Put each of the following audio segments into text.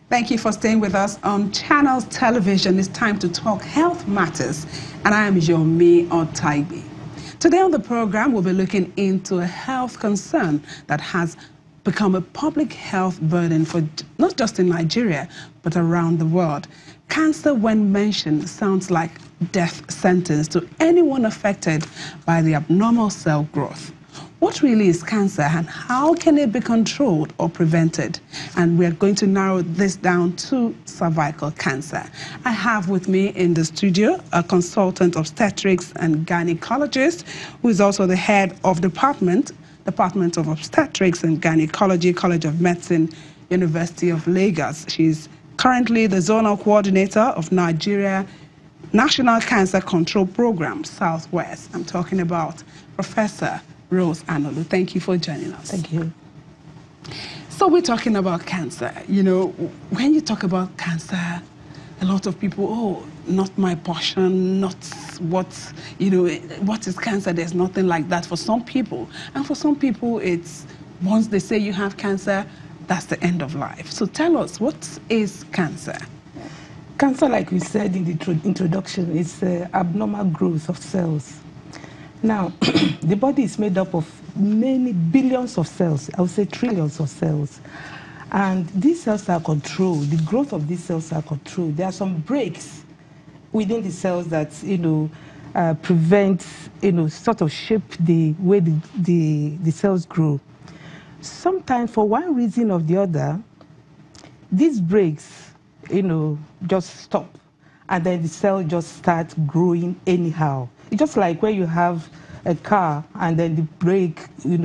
Thank you for staying with us on Channels Television. It's time to talk health matters, and I am Yomi Otaibi. Today on the program, we'll be looking into a health concern that has become a public health burden for not just in Nigeria, but around the world. Cancer, when mentioned, sounds like death sentence to anyone affected by the abnormal cell growth. What really is cancer and how can it be controlled or prevented? And we're going to narrow this down to cervical cancer. I have with me in the studio a consultant obstetrics and gynecologist who is also the head of Department of Obstetrics and Gynecology, College of Medicine, University of Lagos. She's currently the zonal coordinator of Nigeria National Cancer Control Program, Southwest. I'm talking about Professor Rose Anolu. Thank you for joining us. Thank you. So we're talking about cancer. You know, when you talk about cancer, a lot of people, oh, not my portion, not what, you know, what is cancer? There's nothing like that for some people. And for some people, it's once they say you have cancer, that's the end of life. So tell us, what is cancer? Cancer, like we said in the introduction, is abnormal growth of cells. Now, the body is made up of many billions of cells, I would say trillions of cells. And these cells are controlled, the growth of these cells are controlled. There are some breaks within the cells that, prevent, sort of shape the way the cells grow. Sometimes, for one reason or the other, these breaks, just stop. And then the cell just starts growing anyhow. It's just like when you have a car and then the brake,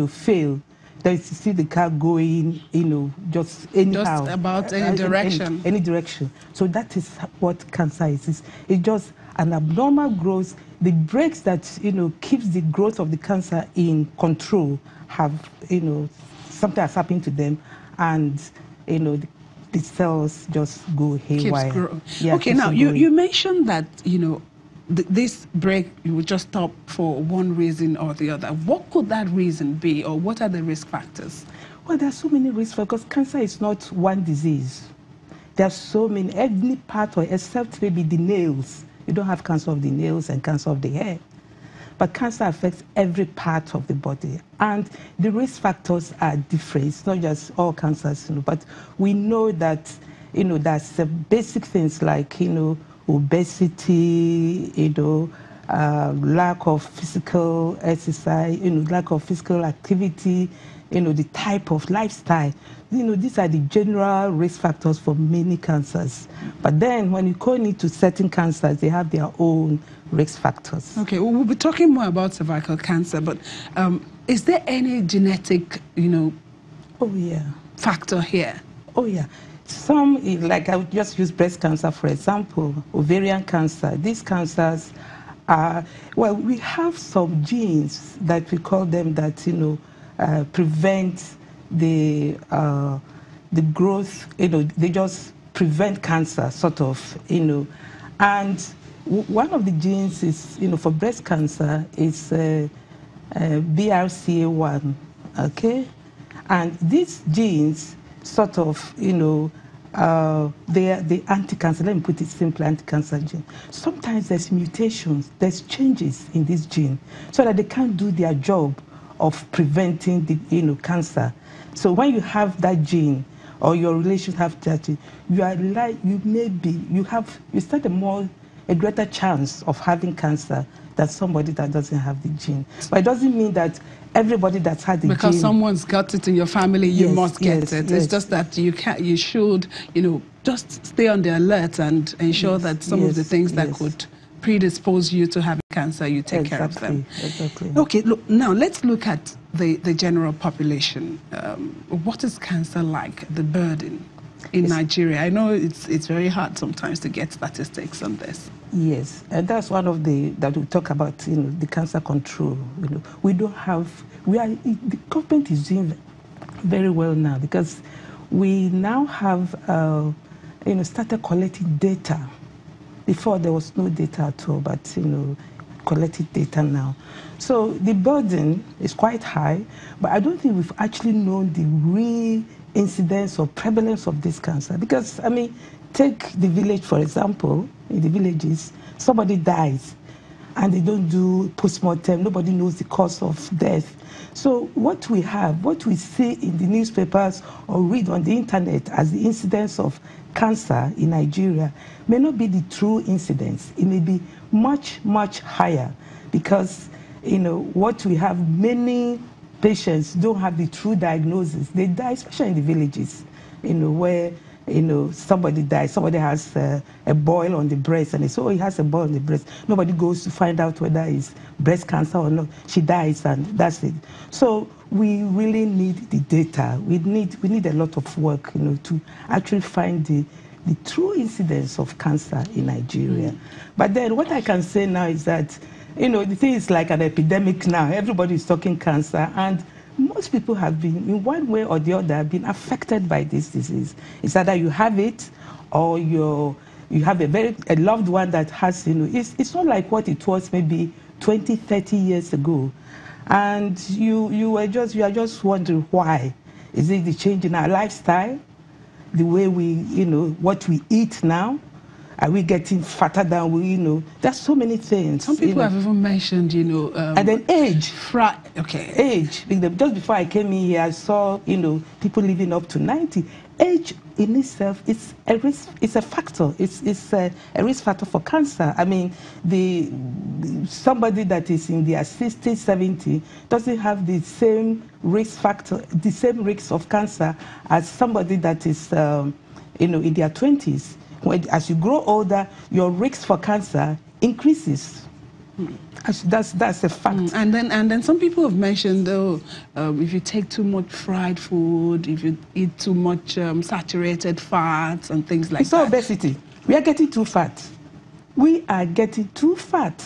fail, then you see the car going, just anyhow. Just about any direction. Any direction. So that is what cancer is. It's just an abnormal growth. The brakes that, keeps the growth of the cancer in control have, something has happened to them, and, the cells just go haywire. Keeps growing. Yeah, okay, now you mentioned that, this break you would just stop for one reason or the other. What could that reason be, or what are the risk factors? Well, there are so many risks because cancer is not one disease. There are so many, any part, or except maybe the nails. You don't have cancer of the nails and cancer of the hair. But cancer affects every part of the body. And the risk factors are different. It's not just all cancers, but we know that, there's basic things like, obesity, lack of physical exercise, lack of physical activity, the type of lifestyle. These are the general risk factors for many cancers. But then when you go into certain cancers, they have their own risk factors. Okay, well, we'll be talking more about cervical cancer, but is there any genetic, factor here? Oh, yeah. Some, like I would just use breast cancer, for example, ovarian cancer. These cancers are, well, we have some genes that we call them that, prevent the growth, they just prevent cancer, sort of, And one of the genes is, for breast cancer is BRCA1, okay? And these genes sort of, they are the anti-cancer, let me put it simply, anti-cancer gene. Sometimes there's mutations, there's changes in this gene so that they can't do their job of preventing the, cancer. So when you have that gene or your relation have that gene, you stand a greater chance of having cancer than somebody that doesn't have the gene. But it doesn't mean that everybody that's had the gene... Because someone's got it in your family, you must get it. Yes. It's just that you should, just stay on the alert and ensure that some of the things that could predispose you to having cancer, you take care of them. Exactly. Okay, look, now let's look at the general population. What is cancer like, the burden in Nigeria? I know it's very hard sometimes to get statistics on this. Yes, and that's one of that we talk about, the cancer control. We don't have, the government is doing very well now because we now have, started collecting data. Before there was no data at all, but, collecting data now. So the burden is quite high, but I don't think we've actually known the real incidence or prevalence of this cancer. Because, I mean, take the village, for example. In the villages, somebody dies, and they don't do post-mortem. Nobody knows the cause of death. So what we have, what we see in the newspapers or read on the internet as the incidence of cancer in Nigeria may not be the true incidence. It may be much, much higher because, you know, what we have, many patients don't have the true diagnosis. They die, especially in the villages, you know, where, you know, somebody dies, somebody has a boil on the breast, and they say, oh, he has a boil on the breast. Nobody goes to find out whether it's breast cancer or not. She dies, and that's it. So we really need the data. We need a lot of work, you know, to actually find the true incidence of cancer in Nigeria. But then what I can say now is that, you know, the thing is like an epidemic now. Everybody is talking cancer, and most people have been, in one way or the other, been affected by this disease. It's either you have it or you have a loved one that has, you know, it's not like what it was maybe 20, 30 years ago. And you are just wondering why. Is it the change in our lifestyle? The way we, you know, what we eat now? Are we getting fatter than we, you know? There's so many things. Some people have even mentioned, you know... and then age. Okay. Age. Just before I came in here, I saw, you know, people living up to 90. Age in itself is a risk. It's a factor. It's a risk factor for cancer. I mean, somebody that is in their 60, 70 doesn't have the same risk factor, the same risk of cancer as somebody that is, you know, in their 20s. As you grow older, your risk for cancer increases. That's a fact. And then some people have mentioned, though, if you take too much fried food, if you eat too much saturated fats and things like that. It's not obesity. We are getting too fat. We are getting too fat.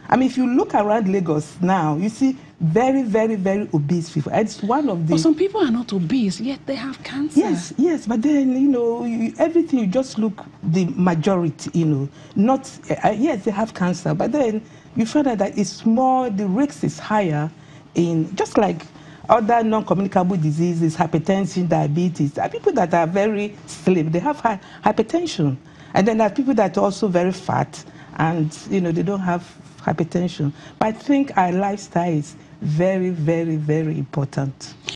I mean, if you look around Lagos now, you see very, very, very obese people. It's one of the... But some people are not obese, yet they have cancer. Yes, but then, you know, everything, you just look the majority, you know, not... yes, they have cancer, but then you find out that it's more, the risk is higher in, just like other non-communicable diseases, hypertension, diabetes. There are people that are very slim, they have hypertension. And then there are people that are also very fat, and, you know, they don't have hypertension. But I think our lifestyle is very, very, very important.